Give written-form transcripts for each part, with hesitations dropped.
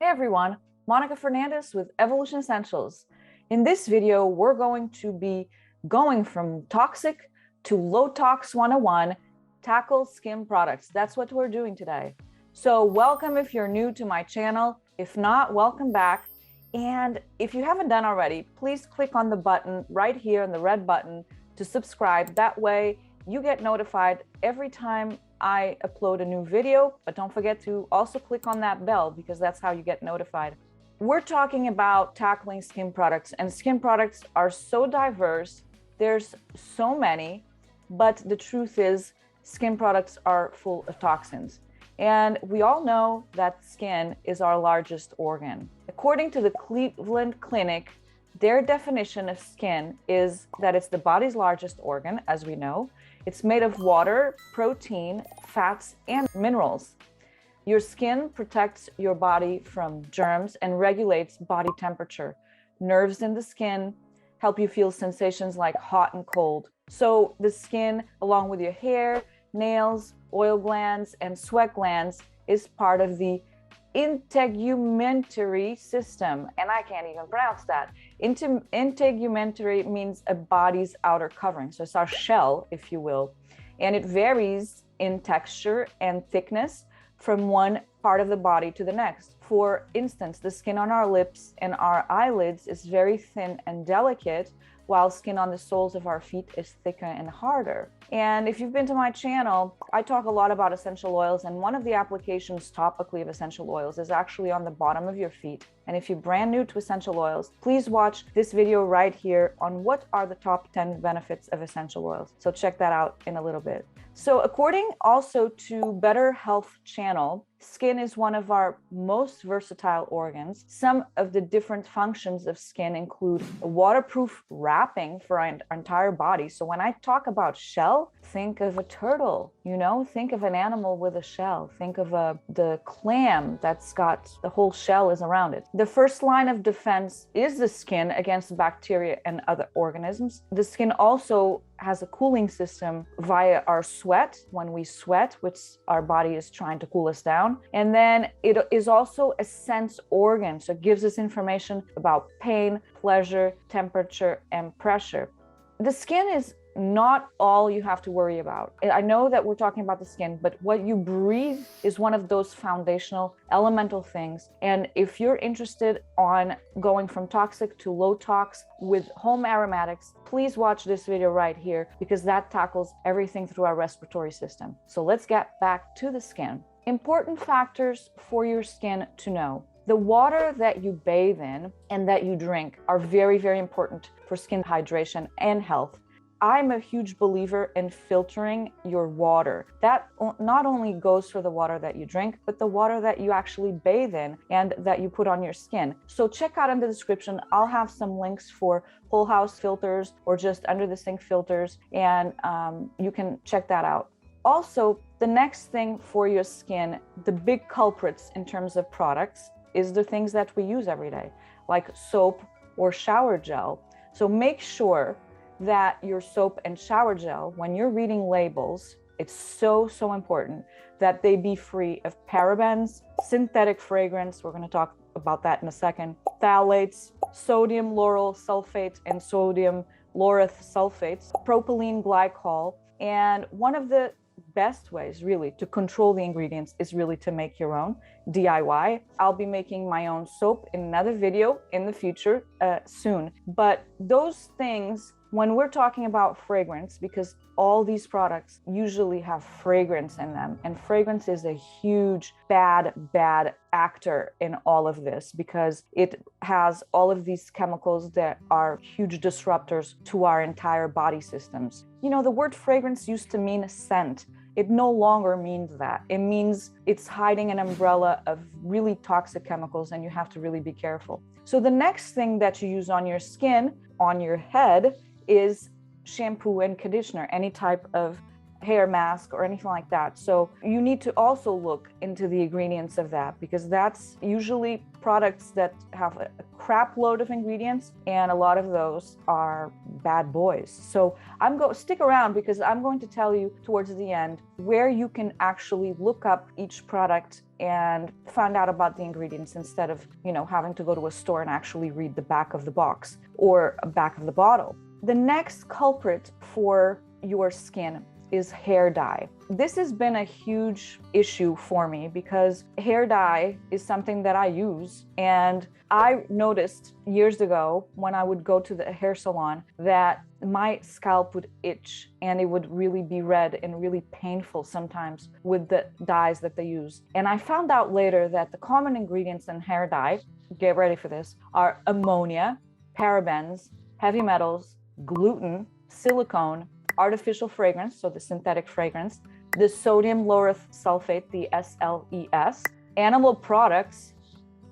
Hey everyone, Mónica Fernandes with Evolution Essentials. In this video, we're going to be going from toxic to low tox 101, tackle skin products. That's what we're doing today. So welcome if you're new to my channel. If not, welcome back. And if you haven't done already, please click on the button right here on the red button to subscribe. That way you get notified every time I upload a new video, but don't forget to also click on that bell because that's how you get notified. We're talking about tackling skin products, and skin products are so diverse. There's so many, but the truth is skin products are full of toxins. And we all know that skin is our largest organ. According to the Cleveland Clinic, their definition of skin is that it's the body's largest organ, as we know. It's made of water, protein, fats, and minerals. Your skin protects your body from germs and regulates body temperature. Nerves in the skin help you feel sensations like hot and cold. So the skin, along with your hair, nails, oil glands, and sweat glands, is part of the integumentary system, and I can't even pronounce that. Integumentary means a body's outer covering, so it's our shell, if you will, and it varies in texture and thickness from one part of the body to the next. For instance, the skin on our lips and our eyelids is very thin and delicate, while skin on the soles of our feet is thicker and harder. And if you've been to my channel, I talk a lot about essential oils, and one of the applications topically of essential oils is actually on the bottom of your feet. And if you're brand new to essential oils, please watch this video right here on what are the top 10 benefits of essential oils. So check that out in a little bit. So according also to Better Health Channel, skin is one of our most versatile organs. Some of the different functions of skin include a waterproof wrapping for our entire body. So when I talk about shell, think of a turtle, think of an animal with a shell. Think of the clam that's got the whole shell is around it. The first line of defense is the skin against bacteria and other organisms. The skin also has a cooling system via our sweat when we sweat, which our body is trying to cool us down. And then it is also a sense organ, so it gives us information about pain, pleasure, temperature, and pressure. The skin is not all you have to worry about. I know that we're talking about the skin, but what you breathe is one of those foundational elemental things. And if you're interested on going from toxic to low tox with home aromatics, please watch this video right here because that tackles everything through our respiratory system. So let's get back to the skin. Important factors for your skin to know. The water that you bathe in and that you drink are very, very important for skin hydration and health. I'm a huge believer in filtering your water. That not only goes for the water that you drink, but the water that you actually bathe in and that you put on your skin. So check out in the description, I'll have some links for whole house filters or just under the sink filters, and you can check that out. Also, the next thing for your skin, the big culprits in terms of products is the things that we use every day, like soap or shower gel. So make sure that your soap and shower gel, when you're reading labels, it's so important that they be free of parabens, synthetic fragrance, we're going to talk about that in a second, phthalates, sodium lauryl sulfate and sodium lauryl sulfates, propylene glycol. And one of the best ways really to control the ingredients is really to make your own DIY. I'll be making my own soap in another video in the future soon. But those things, when we're talking about fragrance, because all these products usually have fragrance in them, and fragrance is a huge bad actor in all of this because it has all of these chemicals that are huge disruptors to our entire body systems. The word fragrance used to mean scent. It no longer means that. It means it's hiding an umbrella of really toxic chemicals, and you have to really be careful. So the next thing that you use on your skin, on your head, is shampoo and conditioner, any type of hair mask or anything like that. So you need to also look into the ingredients of that, because that's usually products that have a crap load of ingredients, and a lot of those are bad boys. So stick around, because I'm going to tell you towards the end where you can actually look up each product and find out about the ingredients, instead of, having to go to a store and actually read the back of the box or back of the bottle. The next culprit for your skin is hair dye. This has been a huge issue for me, because hair dye is something that I use, and I noticed years ago when I would go to the hair salon that my scalp would itch, and it would really be red and really painful sometimes with the dyes that they use. And I found out later that the common ingredients in hair dye, get ready for this, are ammonia, parabens, heavy metals, gluten, silicone, artificial fragrance, so the synthetic fragrance, the sodium lauryl sulfate, the SLES, animal products,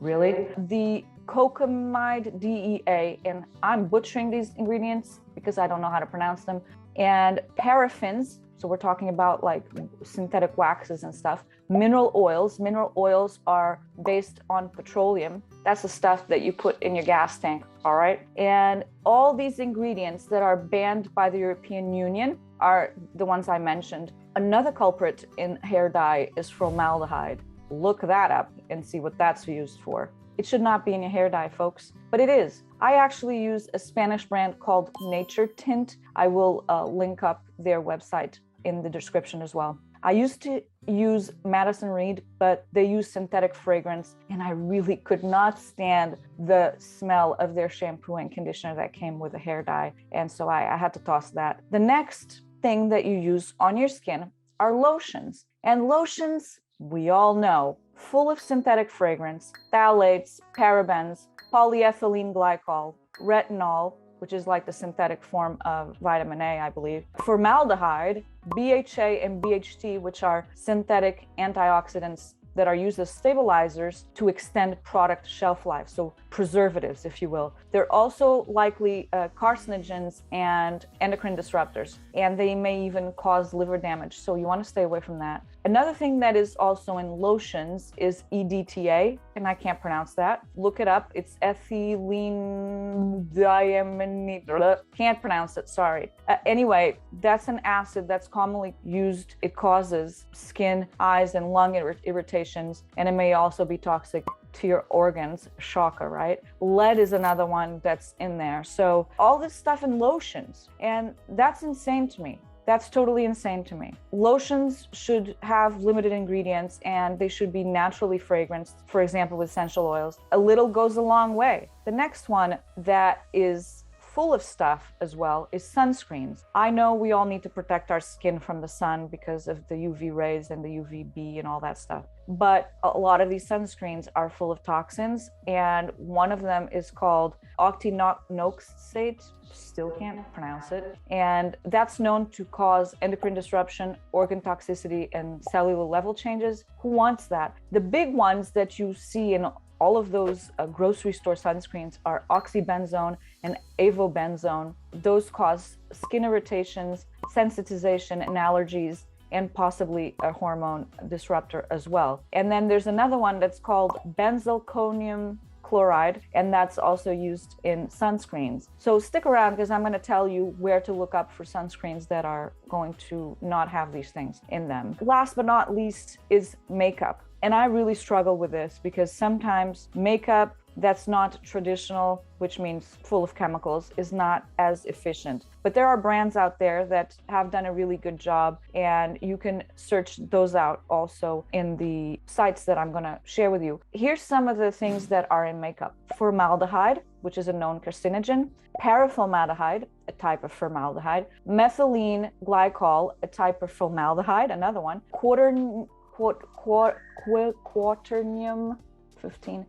really, the cocamide DEA, and I'm butchering these ingredients because I don't know how to pronounce them, and paraffins, so we're talking about like synthetic waxes and stuff, mineral oils. Mineral oils are based on petroleum. That's the stuff that you put in your gas tank, all right? And all these ingredients that are banned by the European Union are the ones I mentioned. Another culprit in hair dye is formaldehyde. Look that up and see what that's used for. It should not be in your hair dye, folks, but it is. I actually use a Spanish brand called Nature Tint. I will link up their website in the description as well. I used to use Madison Reed, but they use synthetic fragrance, and I really could not stand the smell of their shampoo and conditioner that came with the hair dye, and so I had to toss that. The next thing that you use on your skin are lotions, and lotions, we all know, full of synthetic fragrance, phthalates, parabens, polyethylene glycol, retinol, which is like the synthetic form of vitamin A, I believe, formaldehyde, BHA and BHT, which are synthetic antioxidants that are used as stabilizers to extend product shelf life, so preservatives, if you will. They're also likely carcinogens and endocrine disruptors, and they may even cause liver damage, so you want to stay away from that. Another thing that is also in lotions is EDTA, and I can't pronounce that. Look it up. It's ethylene diamine. Can't pronounce it, sorry. Anyway, that's an acid that's commonly used. It causes skin, eyes, and lung irritations, and it may also be toxic to your organs. Shocker, right? Lead is another one that's in there. So all this stuff in lotions, and that's insane to me. That's totally insane to me. Lotions should have limited ingredients, and they should be naturally fragranced, for example, with essential oils. A little goes a long way. The next one that is full of stuff as well is sunscreens. I know we all need to protect our skin from the sun because of the UV rays and the UVB and all that stuff. But a lot of these sunscreens are full of toxins, and one of them is called octinoxate, still can't pronounce it, and that's known to cause endocrine disruption, organ toxicity, and cellular level changes. Who wants that? The big ones that you see in all of those grocery store sunscreens are oxybenzone and avobenzone. Those cause skin irritations, sensitization, and allergies, and possibly a hormone disruptor as well. And then there's another one that's called benzalkonium chloride, and that's also used in sunscreens. So stick around, because I'm going to tell you where to look up for sunscreens that are going to not have these things in them. Last but not least is makeup. And I really struggle with this, because sometimes makeup that's not traditional, which means full of chemicals, is not as efficient. But there are brands out there that have done a really good job, and you can search those out also in the sites that I'm going to share with you. Here's some of the things that are in makeup. Formaldehyde, which is a known carcinogen, paraformaldehyde, a type of formaldehyde, methylene glycol, a type of formaldehyde, another one, quaternium 15,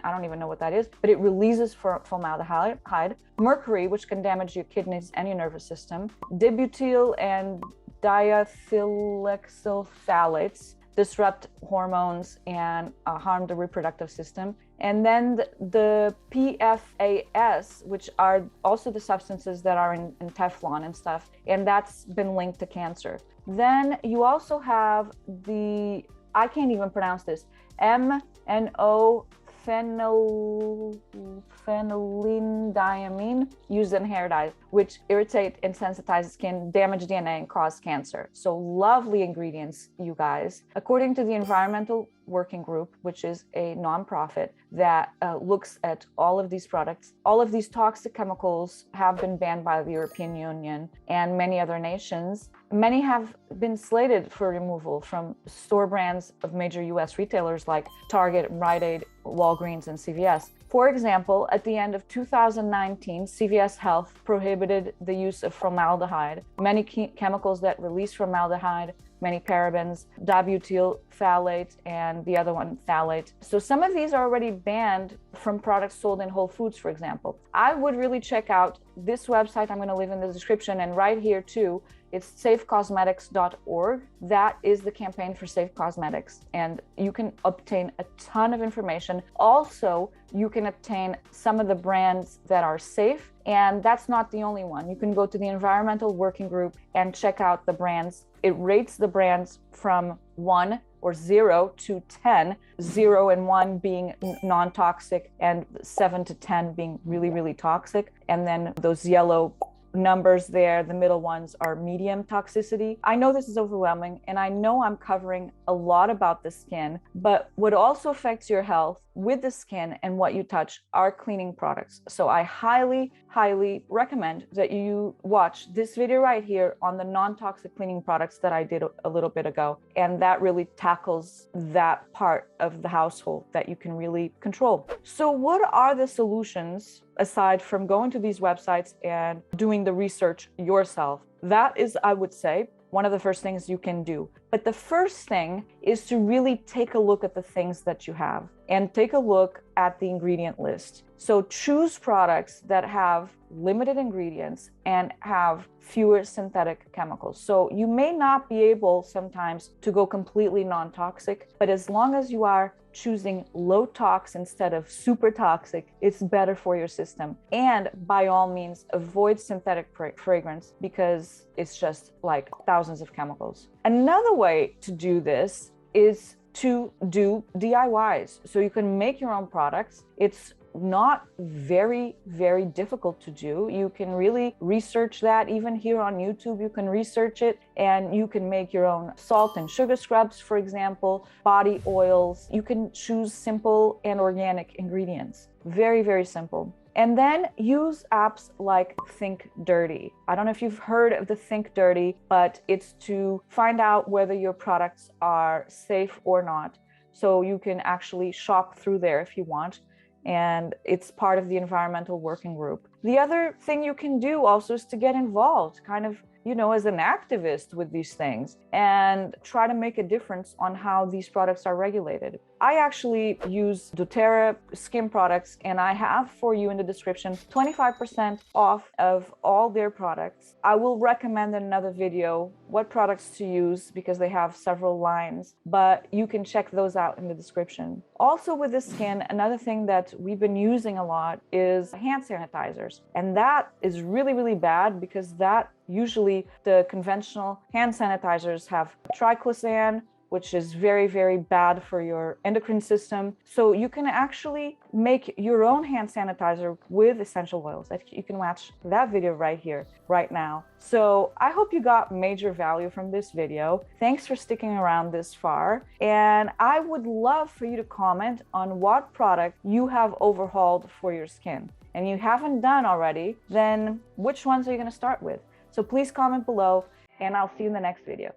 I don't even know what that is, but it releases formaldehyde. Mercury, which can damage your kidneys and your nervous system. Dibutyl and diethylxyl phthalates, disrupt hormones and harm the reproductive system. And then the PFAS, which are also the substances that are in Teflon and stuff, and that's been linked to cancer. Then you also have the, I can't even pronounce this, MNO phenylenediamine used in hair dyes, which irritate and sensitize skin, damage DNA, and cause cancer. So lovely ingredients, you guys. According to the Environmental Working Group, which is a nonprofit that looks at all of these products, all of these toxic chemicals have been banned by the European Union and many other nations. Many have been slated for removal from store brands of major US retailers like Target, Rite Aid, Walgreens, and CVS. For example, at the end of 2019, CVS Health prohibited the use of formaldehyde, many chemicals that release formaldehyde, many parabens, dibutyl phthalate, and the other one, phthalate. So some of these are already banned from products sold in Whole Foods, for example. I would really check out this website. I'm going to leave in the description, and right here too, it's safecosmetics.org. That is the campaign for Safe Cosmetics, and you can obtain a ton of information. Also, you can obtain some of the brands that are safe, and that's not the only one. You can go to the Environmental Working Group and check out the brands. It rates the brands from 1 or 0 to 10, 0 and 1 being non-toxic and 7 to 10 being really, really toxic. And then those yellow numbers there, the middle ones are medium toxicity. I know this is overwhelming, and I know I'm covering a lot about the skin, but what also affects your health with the skin and what you touch are cleaning products. So I highly, highly recommend that you watch this video right here on the non-toxic cleaning products that I did a little bit ago. And that really tackles that part of the household that you can really control. So what are the solutions aside from going to these websites and doing the research yourself? That is, I would say, one of the first things you can do. But the first thing is to really take a look at the things that you have and take a look at the ingredient list. So choose products that have limited ingredients and have fewer synthetic chemicals. So you may not be able sometimes to go completely non-toxic, but as long as you are choosing low tox instead of super toxic, it's better for your system. And by all means, avoid synthetic fragrance because it's just like thousands of chemicals. Another way to do this is to do DIYs. So you can make your own products. It's not very, very difficult to do. You can really research that. Even here on YouTube, you can research it and you can make your own salt and sugar scrubs, for example, body oils. You can choose simple and organic ingredients. Very, very simple. And then use apps like Think Dirty. I don't know if you've heard of the Think Dirty, but it's to find out whether your products are safe or not. So you can actually shop through there if you want. And it's part of the Environmental Working Group. The other thing you can do also is to get involved, kind of, you know, as an activist with these things and try to make a difference on how these products are regulated. I actually use doTERRA skin products, and I have for you in the description 25% off of all their products. I will recommend in another video what products to use because they have several lines, but you can check those out in the description. Also with the skin, another thing that we've been using a lot is hand sanitizers. And that is really, really bad because that usually the conventional hand sanitizers have triclosan, which is very, very bad for your endocrine system. So you can actually make your own hand sanitizer with essential oils. You can watch that video right here, right now. So I hope you got major value from this video. Thanks for sticking around this far. And I would love for you to comment on what product you have overhauled for your skin. And you haven't done already, then which ones are you gonna start with? So please comment below, and I'll see you in the next video.